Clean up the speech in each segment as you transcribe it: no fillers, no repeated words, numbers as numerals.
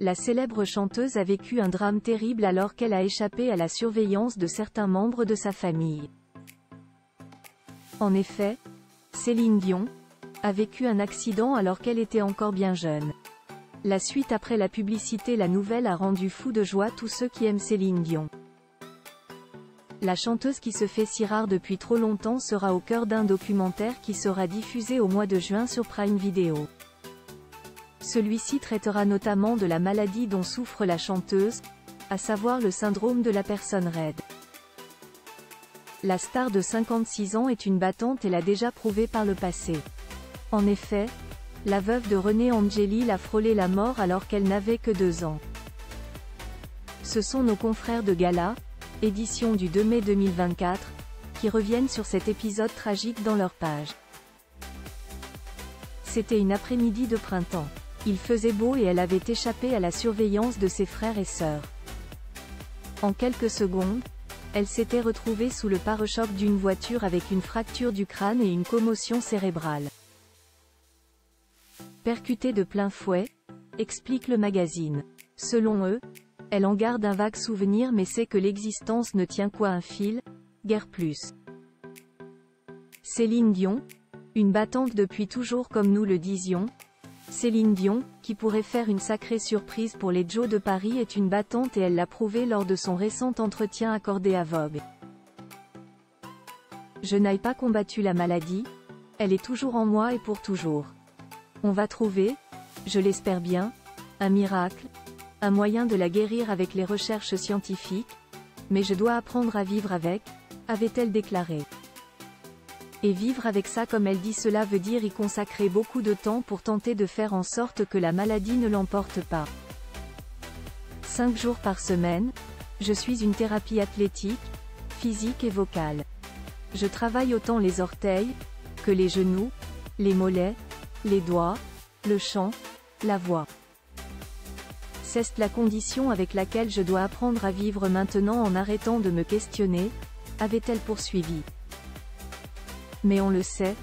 La célèbre chanteuse a vécu un drame terrible alors qu'elle a échappé à la surveillance de certains membres de sa famille. En effet, Céline Dion a vécu un accident alors qu'elle était encore bien jeune. La suite après la publicité, la nouvelle a rendu fou de joie tous ceux qui aiment Céline Dion. La chanteuse qui se fait si rare depuis trop longtemps sera au cœur d'un documentaire qui sera diffusé au mois de juin sur Prime Video. Celui-ci traitera notamment de la maladie dont souffre la chanteuse, à savoir le syndrome de la personne raide. La star de 56 ans est une battante et l'a déjà prouvé par le passé. En effet, la veuve de René Angélil a frôlé la mort alors qu'elle n'avait que 2 ans. Ce sont nos confrères de Gala, édition du 2 mai 2024, qui reviennent sur cet épisode tragique dans leur page. C'était une après-midi de printemps. Il faisait beau et elle avait échappé à la surveillance de ses frères et sœurs. En quelques secondes, elle s'était retrouvée sous le pare-choc d'une voiture avec une fracture du crâne et une commotion cérébrale. Percutée de plein fouet, explique le magazine. Selon eux, elle en garde un vague souvenir mais sait que l'existence ne tient qu'à un fil, guère plus. Céline Dion, une battante depuis toujours comme nous le disions. Céline Dion, qui pourrait faire une sacrée surprise pour les Joe de Paris, est une battante et elle l'a prouvé lors de son récent entretien accordé à Vogue. Je n'ai pas combattu la maladie, elle est toujours en moi et pour toujours. On va trouver, je l'espère bien, un miracle, un moyen de la guérir avec les recherches scientifiques, mais je dois apprendre à vivre avec, avait-elle déclaré. Et vivre avec ça, comme elle dit, cela veut dire y consacrer beaucoup de temps pour tenter de faire en sorte que la maladie ne l'emporte pas. 5 jours par semaine, je suis une thérapie athlétique, physique et vocale. Je travaille autant les orteils, que les genoux, les mollets, les doigts, le chant, la voix. C'est la condition avec laquelle je dois apprendre à vivre maintenant en arrêtant de me questionner, avait-elle poursuivi. Mais on le sait,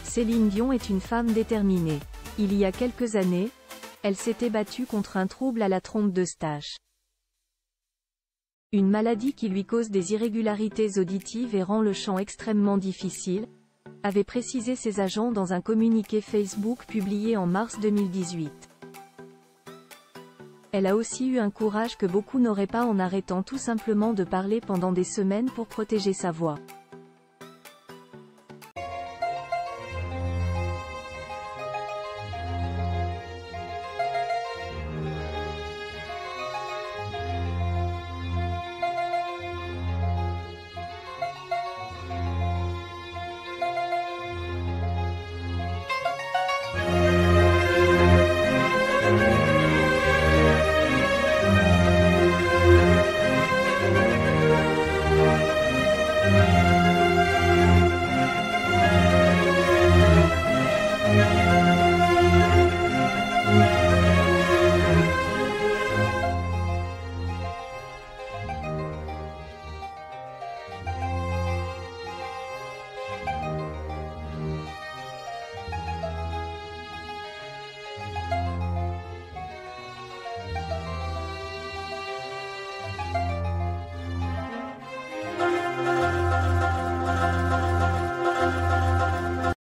Céline Dion est une femme déterminée. Il y a quelques années, elle s'était battue contre un trouble à la trompe d'Eustache. Une maladie qui lui cause des irrégularités auditives et rend le chant extrêmement difficile, avait précisé ses agents dans un communiqué Facebook publié en mars 2018. Elle a aussi eu un courage que beaucoup n'auraient pas en arrêtant tout simplement de parler pendant des semaines pour protéger sa voix.